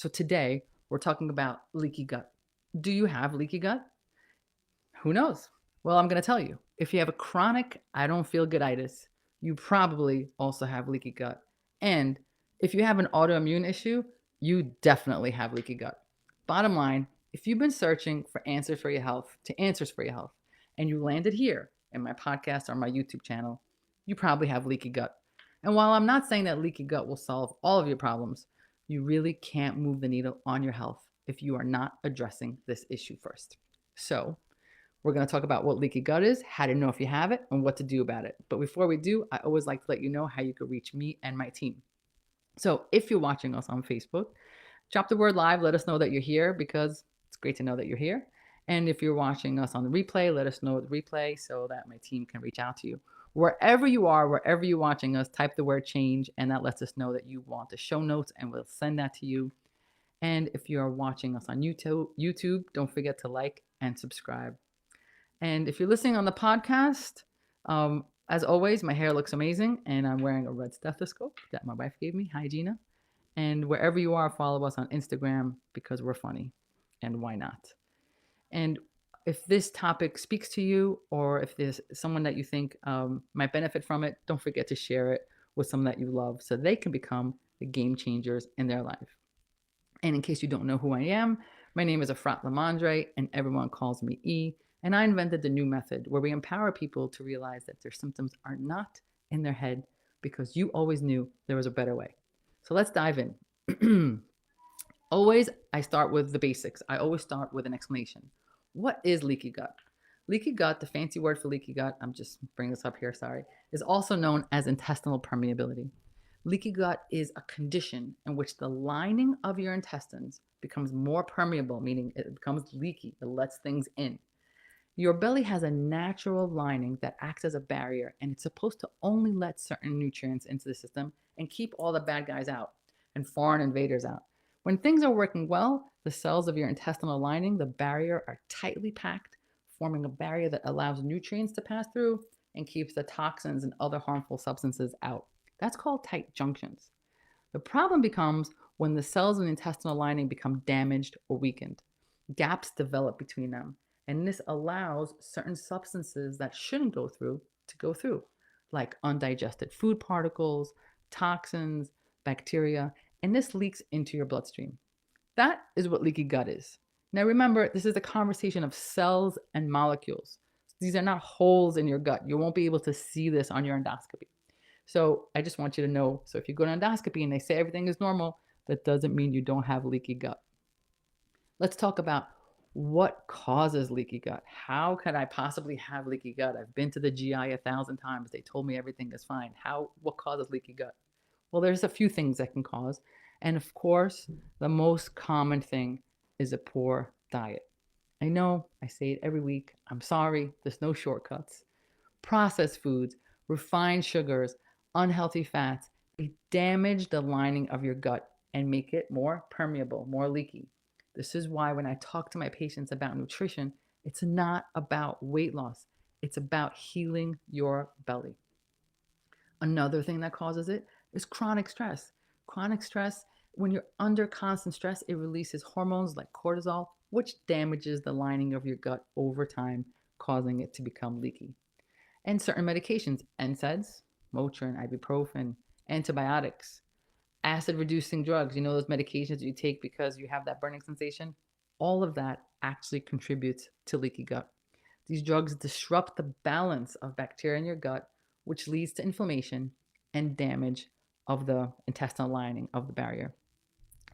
So today we're talking about leaky gut. Do you have leaky gut? Who knows? Well, I'm going to tell you. If you have a chronic I don't feel gooditis, you probably also have leaky gut. And if you have an autoimmune issue, you definitely have leaky gut. Bottom line, if you've been searching for answers for your health, to answers for your health, and you landed here in my podcast or my YouTube channel, you probably have leaky gut. And while I'm not saying that leaky gut will solve all of your problems, you really can't move the needle on your health if you are not addressing this issue first. So, we're going to talk about what leaky gut is, how to know if you have it, and what to do about it. But before we do, I always like to let you know how you can reach me and my team. So if you're watching us on Facebook, drop the word live. Let us know that you're here because it's great to know that you're here. And if you're watching us on the replay, let us know the replay so that my team can reach out to you. Wherever you are, wherever you're watching us, type the word change, and that lets us know that you want the show notes, and we'll send that to you. And if you are watching us on YouTube, don't forget to like and subscribe. And if you're listening on the podcast, as always, my hair looks amazing, and I'm wearing a red stethoscope that my wife gave me. Hi, Gina. And wherever you are, follow us on Instagram because we're funny, and why not? And if this topic speaks to you, or if there's someone that you think might benefit from it, don't forget to share it with someone that you love so they can become the game changers in their life. And in case you don't know who I am, my name is Efrat Lamondre, and everyone calls me E. And I invented the new method where we empower people to realize that their symptoms are not in their head because you always knew there was a better way. So let's dive in. Always, I start with the basics. I always start with an explanation. What is leaky gut? Leaky gut, the fancy word for leaky gut, I'm just bringing this up here, sorry, is also known as intestinal permeability. Leaky gut is a condition in which the lining of your intestines becomes more permeable, meaning it becomes leaky, it lets things in. Your belly has a natural lining that acts as a barrier, and it's supposed to only let certain nutrients into the system and keep all the bad guys out and foreign invaders out. When things are working well, the cells of your intestinal lining, the barrier, are tightly packed, forming a barrier that allows nutrients to pass through and keeps the toxins and other harmful substances out. That's called tight junctions. The problem becomes when the cells in the intestinal lining become damaged or weakened. Gaps develop between them, and this allows certain substances that shouldn't go through to go through, like undigested food particles, toxins, bacteria, and this leaks into your bloodstream. That is what leaky gut is. Now remember, this is a conversation of cells and molecules. These are not holes in your gut. You won't be able to see this on your endoscopy. So I just want you to know, so if you go to endoscopy and they say everything is normal, that doesn't mean you don't have leaky gut. Let's talk about what causes leaky gut. How could I possibly have leaky gut? I've been to the GI 1,000 times. They told me everything is fine. What causes leaky gut? Well, there's a few things that can cause. And of course, the most common thing is a poor diet. I know I say it every week. I'm sorry. There's no shortcuts. Processed foods, refined sugars, unhealthy fats, they damage the lining of your gut and make it more permeable, more leaky. This is why when I talk to my patients about nutrition, it's not about weight loss. It's about healing your belly. Another thing that causes it is chronic stress. Chronic stress, when you're under constant stress, it releases hormones like cortisol, which damages the lining of your gut over time, causing it to become leaky. And certain medications, NSAIDs, Motrin, ibuprofen, antibiotics, acid reducing drugs, those medications you take because you have that burning sensation, all of that actually contributes to leaky gut. These drugs disrupt the balance of bacteria in your gut, which leads to inflammation and damage of the intestinal lining of the barrier.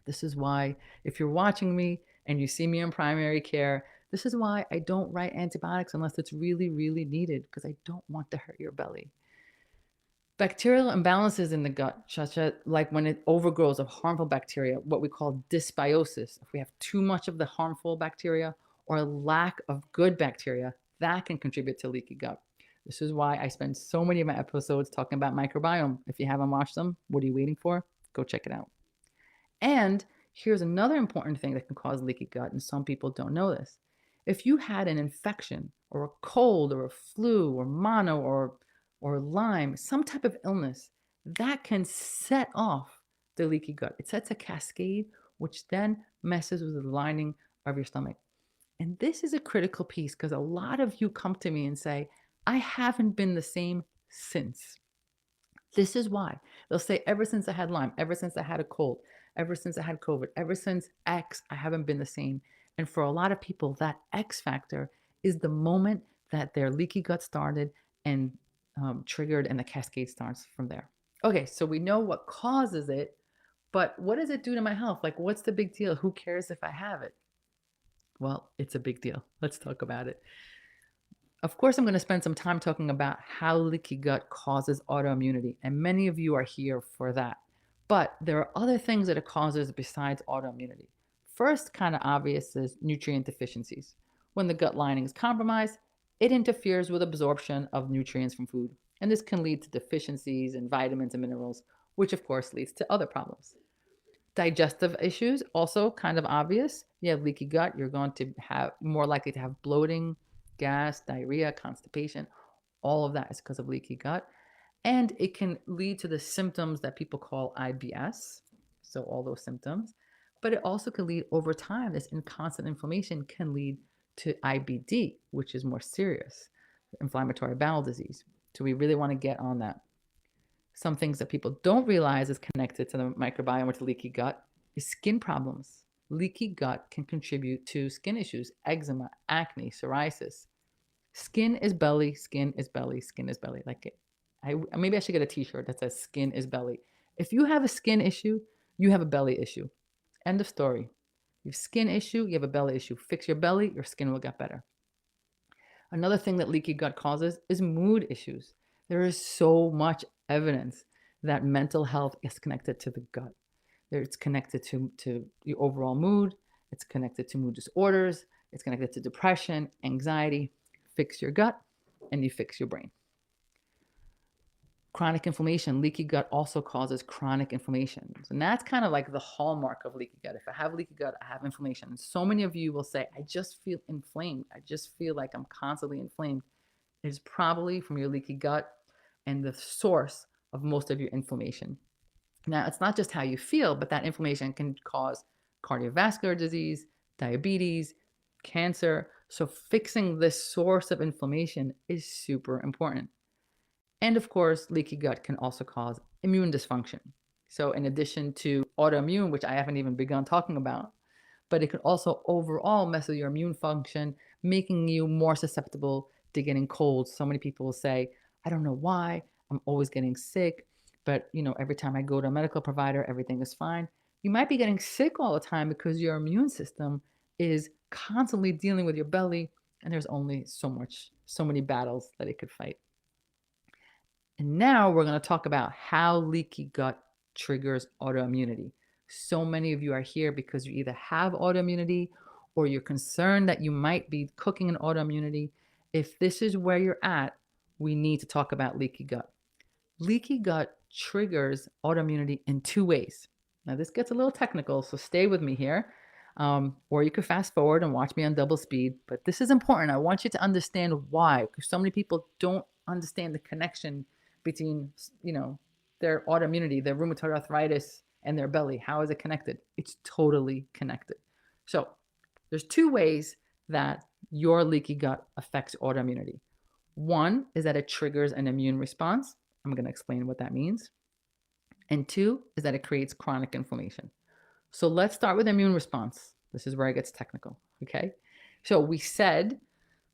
This is why, if you're watching me and you see me in primary care, this is why I don't write antibiotics unless it's really, really needed, because I don't want to hurt your belly. Bacterial imbalances in the gut, such as like when it overgrows of harmful bacteria, what we call dysbiosis. If we have too much of the harmful bacteria or a lack of good bacteria, that can contribute to leaky gut. This is why I spend so many of my episodes talking about microbiome. If you haven't watched them, what are you waiting for? Go check it out. And here's another important thing that can cause leaky gut, and some people don't know this. If you had an infection or a cold or a flu or mono or Lyme, some type of illness, that can set off the leaky gut. It sets a cascade which then messes with the lining of your stomach. And this is a critical piece because a lot of you come to me and say, I haven't been the same since. This is why. They'll say, ever since I had Lyme, ever since I had a cold, ever since I had COVID, ever since X, I haven't been the same. And for a lot of people, that X factor is the moment that their leaky gut started and triggered, and the cascade starts from there. Okay, so we know what causes it, but what does it do to my health? Like, what's the big deal? Who cares if I have it? Well, it's a big deal. Let's talk about it. Of course, I'm going to spend some time talking about how leaky gut causes autoimmunity, and many of you are here for that. But there are other things that it causes besides autoimmunity. First, kind of obvious, is nutrient deficiencies. When the gut lining is compromised, it interferes with absorption of nutrients from food, and this can lead to deficiencies in vitamins and minerals, which of course leads to other problems. Digestive issues, also kind of obvious. You have leaky gut, you're going to have more likely to have bloating, gas, diarrhea, constipation. All of that is because of leaky gut. And it can lead to the symptoms that people call IBS. So, all those symptoms. But it also can lead over time, this constant inflammation can lead to IBD, which is more serious, inflammatory bowel disease. So, we really want to get on that. Some things that people don't realize is connected to the microbiome or to leaky gut is skin problems. Leaky gut can contribute to skin issues, eczema, acne, psoriasis. Skin is belly, skin is belly, skin is belly. Like maybe I should get a t-shirt that says skin is belly. If you have a skin issue, you have a belly issue. End of story. You have skin issue, you have a belly issue. Fix your belly, your skin will get better. Another thing that leaky gut causes is mood issues. There is so much evidence that mental health is connected to the gut. It's connected to your overall mood. It's connected to mood disorders. It's connected to depression, anxiety. Fix your gut and you fix your brain. Chronic inflammation. Leaky gut also causes chronic inflammation. And that's kind of like the hallmark of leaky gut. If I have leaky gut, I have inflammation. And so many of you will say, I just feel inflamed. I just feel like I'm constantly inflamed. It is probably from your leaky gut and the source of most of your inflammation. Now, it's not just how you feel, but that inflammation can cause cardiovascular disease, diabetes, cancer. So fixing this source of inflammation is super important. And of course, leaky gut can also cause immune dysfunction. So in addition to autoimmune, which I haven't even begun talking about, but it could also overall mess with your immune function, making you more susceptible to getting colds. So many people will say, I don't know why, I'm always getting sick, but every time I go to a medical provider, everything is fine. You might be getting sick all the time because your immune system is constantly dealing with your belly, and there's only so many battles that it could fight. And now we're going to talk about how leaky gut triggers autoimmunity. So many of you are here because you either have autoimmunity or you're concerned that you might be cooking an autoimmunity. If this is where you're at, we need to talk about leaky gut. Leaky gut triggers autoimmunity in two ways. Now, this gets a little technical, so stay with me here. Or you could fast forward and watch me on double speed. But this is important. I want you to understand why, because so many people don't understand the connection between, their autoimmunity, their rheumatoid arthritis, and their belly. How is it connected? It's totally connected. So there's two ways that your leaky gut affects autoimmunity. One is that it triggers an immune response. I'm going to explain what that means. And two is that it creates chronic inflammation. So let's start with immune response. This is where it gets technical, okay? So we said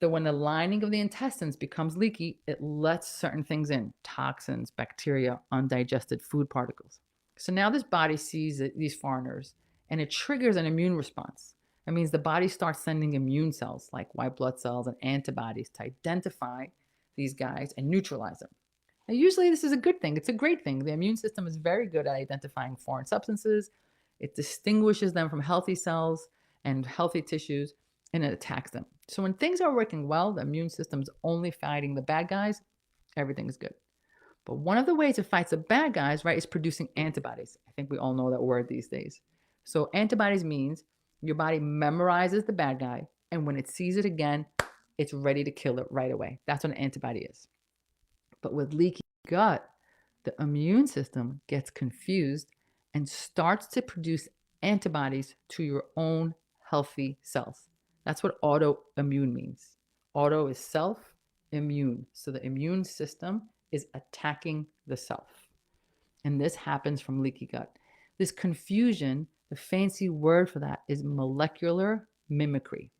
that when the lining of the intestines becomes leaky, it lets certain things in, toxins, bacteria, undigested food particles. So now this body sees these foreigners and it triggers an immune response. That means the body starts sending immune cells like white blood cells and antibodies to identify these guys and neutralize them. Now, usually this is a good thing. It's a great thing. The immune system is very good at identifying foreign substances. It distinguishes them from healthy cells and healthy tissues, and it attacks them. So when things are working well, the immune system's only fighting the bad guys, everything is good. But one of the ways it fights the bad guys, right, is producing antibodies. I think we all know that word these days. So antibodies means your body memorizes the bad guy, and when it sees it again, it's ready to kill it right away. That's what an antibody is. But with leaky gut, the immune system gets confused and starts to produce antibodies to your own healthy cells. That's what autoimmune means. Auto is self, immune. So the immune system is attacking the self. And this happens from leaky gut. This confusion, the fancy word for that is molecular mimicry,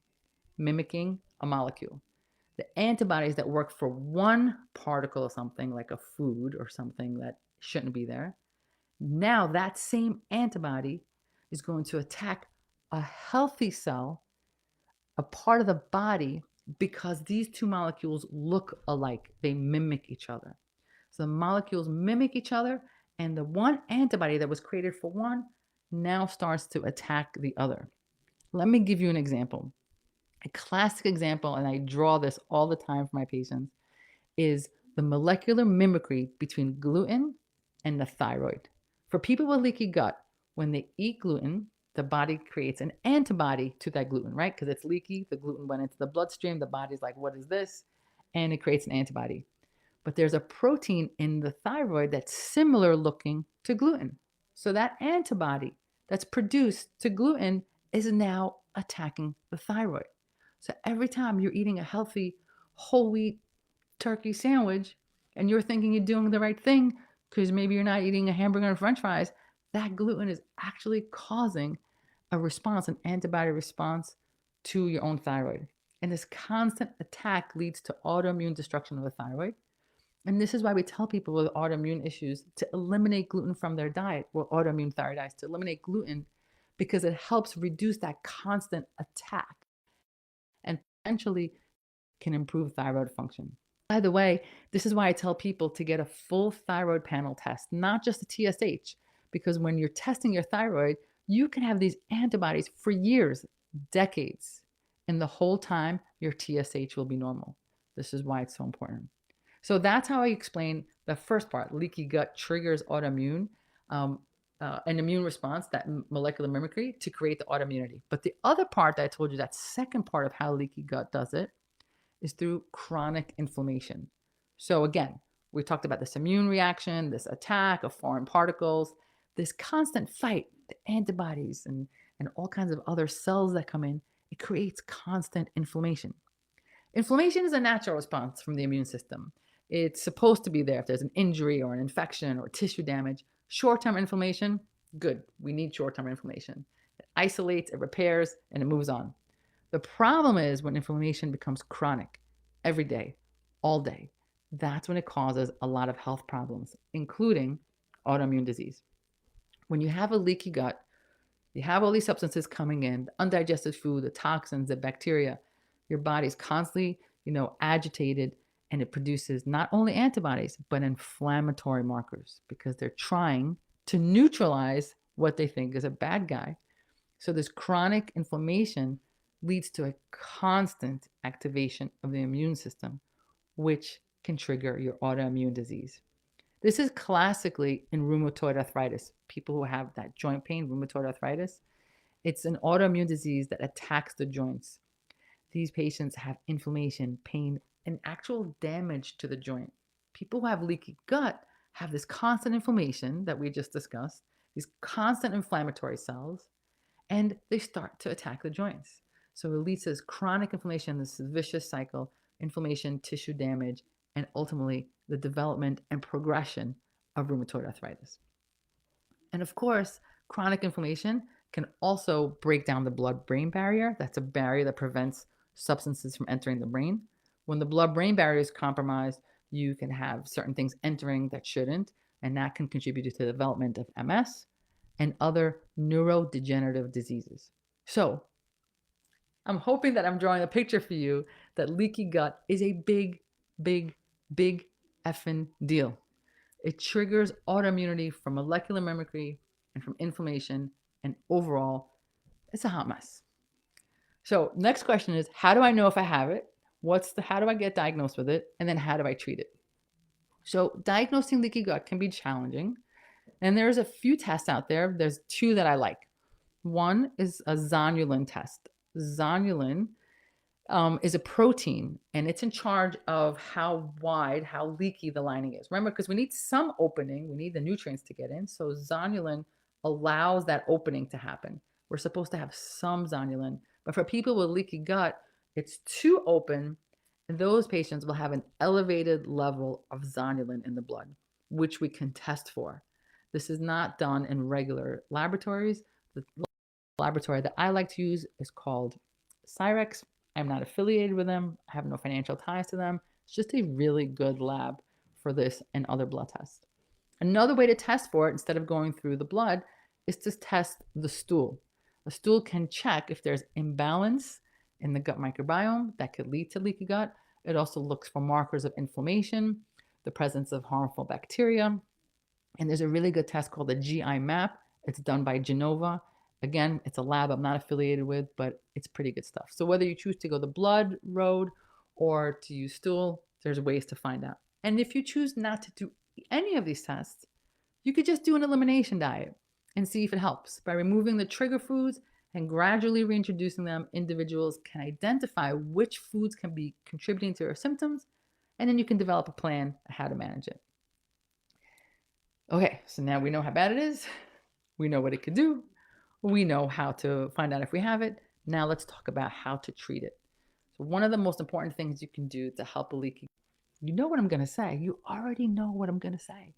mimicking a molecule. The antibodies that work for one particle of something, like a food or something that shouldn't be there, now that same antibody is going to attack a healthy cell, a part of the body, because these two molecules look alike. They mimic each other. So the molecules mimic each other, and the one antibody that was created for one now starts to attack the other. Let me give you an example. A classic example, and I draw this all the time for my patients, is the molecular mimicry between gluten and the thyroid. For people with leaky gut, when they eat gluten, the body creates an antibody to that gluten, right? Because it's leaky, the gluten went into the bloodstream, the body's like, what is this? And it creates an antibody. But there's a protein in the thyroid that's similar looking to gluten. So that antibody that's produced to gluten is now attacking the thyroid. So every time you're eating a healthy whole wheat turkey sandwich and you're thinking you're doing the right thing because maybe you're not eating a hamburger and french fries, that gluten is actually causing a response, an antibody response to your own thyroid. And this constant attack leads to autoimmune destruction of the thyroid. And this is why we tell people with autoimmune issues to eliminate gluten from their diet, or autoimmune thyroiditis, to eliminate gluten because it helps reduce that constant attack and potentially can improve thyroid function. By the way, this is why I tell people to get a full thyroid panel test, not just a TSH, because when you're testing your thyroid, you can have these antibodies for years, decades, and the whole time your TSH will be normal. This is why it's so important. So that's how I explain the first part. Leaky gut triggers autoimmune, an immune response, that molecular mimicry to create the autoimmunity. But the other part that I told you, that second part of how leaky gut does it, is through chronic inflammation. So again, we talked about this immune reaction, this attack of foreign particles, this constant fight, the antibodies and all kinds of other cells that come in. It creates constant inflammation. Inflammation is a natural response from the immune system. It's supposed to be there if there's an injury or an infection or tissue damage. Short-term inflammation, good. We need short-term inflammation. It isolates, it repairs, and it moves on. The problem is when inflammation becomes chronic, every day, all day. That's when it causes a lot of health problems, including autoimmune disease. When you have a leaky gut, you have all these substances coming in, the undigested food, the toxins, the bacteria. Your body's constantly, agitated, and it produces not only antibodies, but inflammatory markers because they're trying to neutralize what they think is a bad guy. So this chronic inflammation leads to a constant activation of the immune system, which can trigger your autoimmune disease. This is classically in rheumatoid arthritis. People who have that joint pain, rheumatoid arthritis, it's an autoimmune disease that attacks the joints. These patients have inflammation, pain, and actual damage to the joint. People who have leaky gut have this constant inflammation that we just discussed, these constant inflammatory cells, and they start to attack the joints. So it leads to this chronic inflammation, this vicious cycle, inflammation, tissue damage, and ultimately the development and progression of rheumatoid arthritis. And of course, chronic inflammation can also break down the blood-brain barrier. That's a barrier that prevents substances from entering the brain. When the blood-brain barrier is compromised, you can have certain things entering that shouldn't, and that can contribute to the development of MS and other neurodegenerative diseases. So I'm hoping that I'm drawing a picture for you that leaky gut is a big, big, big effing deal. It triggers autoimmunity from molecular mimicry and from inflammation, and overall, it's a hot mess. So next question is, how do I know if I have it? How do I get diagnosed with it? And then how do I treat it? So diagnosing leaky gut can be challenging. And there's a few tests out there. There's two that I like. One is a zonulin test. Zonulin is a protein, and it's in charge of how wide, how leaky the lining is. Remember, because we need some opening, we need the nutrients to get in. So zonulin allows that opening to happen. We're supposed to have some zonulin, but for people with leaky gut, it's too open, and those patients will have an elevated level of zonulin in the blood, which we can test for. This is not done in regular laboratories. The laboratory that I like to use is called Cyrex. I'm not affiliated with them. I have no financial ties to them. It's just a really good lab for this and other blood tests. Another way to test for it instead of going through the blood is to test the stool. A stool can check if there's imbalance in the gut microbiome that could lead to leaky gut. It also looks for markers of inflammation, the presence of harmful bacteria. And there's a really good test called the GI map. It's done by Genova. Again, it's a lab I'm not affiliated with, but it's pretty good stuff. So whether you choose to go the blood road or to use stool, there's ways to find out. And if you choose not to do any of these tests, you could just do an elimination diet and see if it helps. By removing the trigger foods and gradually reintroducing them, individuals can identify which foods can be contributing to their symptoms, and then you can develop a plan on how to manage it. Okay, so now we know how bad it is. We know what it could do. We know how to find out if we have it. Now let's talk about how to treat it. So one of the most important things you can do to help a leaky, you know what I'm going to say. You already know what I'm going to say.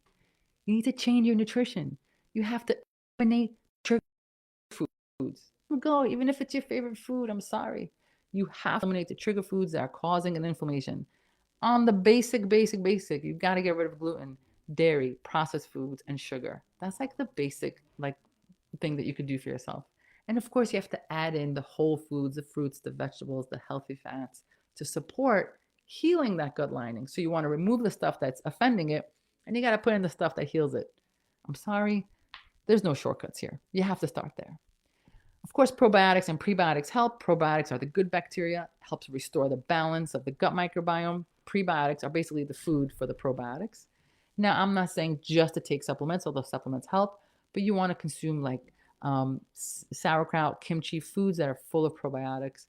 You need to change your nutrition. You have to eliminate trigger foods. Go, even if it's your favorite food, I'm sorry. You have to eliminate the trigger foods that are causing an inflammation. On the basic, you've got to get rid of gluten, dairy, processed foods, and sugar. That's like the basic thing that you could do for yourself. And of course, you have to add in the whole foods, the fruits, the vegetables, the healthy fats to support healing that gut lining. So you want to remove the stuff that's offending it, and you got to put in the stuff that heals it. I'm sorry, there's no shortcuts here. You have to start there. Of course, probiotics and prebiotics help. Probiotics are the good bacteria, helps restore the balance of the gut microbiome. Prebiotics are basically the food for the probiotics. Now, I'm not saying just to take supplements, although supplements help, but you want to consume like sauerkraut, kimchi, foods that are full of probiotics.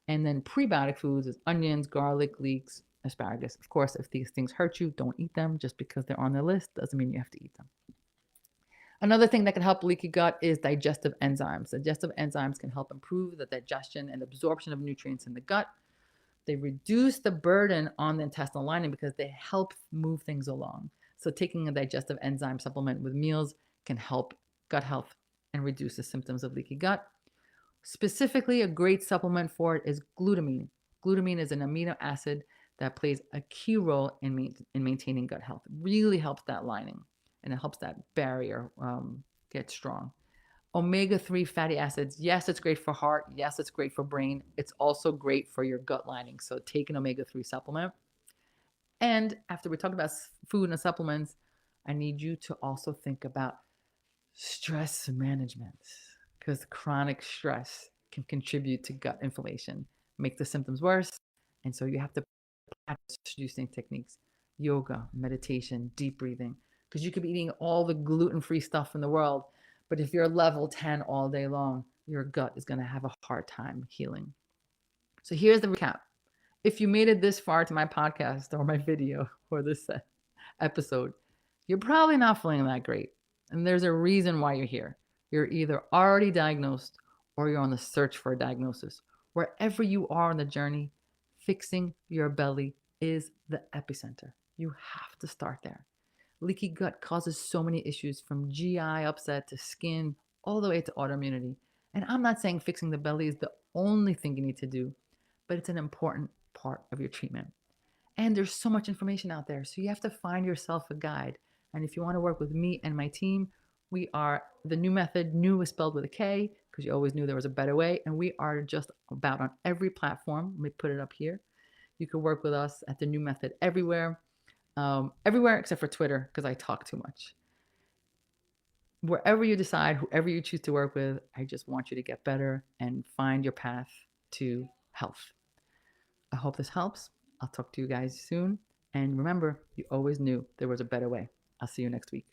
And then prebiotic foods is onions, garlic, leeks, asparagus. Of course, if these things hurt you, don't eat them. Just because they're on the list doesn't mean you have to eat them. Another thing that can help leaky gut is digestive enzymes. Digestive enzymes can help improve the digestion and absorption of nutrients in the gut. They reduce the burden on the intestinal lining because they help move things along. So taking a digestive enzyme supplement with meals can help gut health and reduce the symptoms of leaky gut. Specifically, a great supplement for it is glutamine. Glutamine is an amino acid that plays a key role in maintaining gut health. It really helps that lining, and it helps that barrier get strong. Omega-3 fatty acids, yes, it's great for heart. Yes, it's great for brain. It's also great for your gut lining. So take an omega-3 supplement. And after we talked about food and supplements, I need you to also think about stress management, because chronic stress can contribute to gut inflammation, make the symptoms worse. And so you have to practice reducing techniques, yoga, meditation, deep breathing, because you could be eating all the gluten-free stuff in the world, but if you're level 10 all day long, your gut is going to have a hard time healing. So here's the recap. If you made it this far to my podcast or my video or this episode, you're probably not feeling that great. And there's a reason why you're here. You're either already diagnosed or you're on the search for a diagnosis. Wherever you are on the journey, fixing your belly is the epicenter. You have to start there. Leaky gut causes so many issues, from GI upset to skin, all the way to autoimmunity. And I'm not saying fixing the belly is the only thing you need to do, but it's an important part of your treatment. And there's so much information out there, so you have to find yourself a guide. And if you want to work with me and my team, we are the New Method. New is spelled with a K because you always knew there was a better way. And we are just about on every platform. Let me put it up here. You can work with us at the New Method everywhere. Everywhere except for Twitter, because I talk too much. Wherever you decide, whoever you choose to work with, I just want you to get better and find your path to health. I hope this helps. I'll talk to you guys soon. And remember, you always knew there was a better way. I'll see you next week.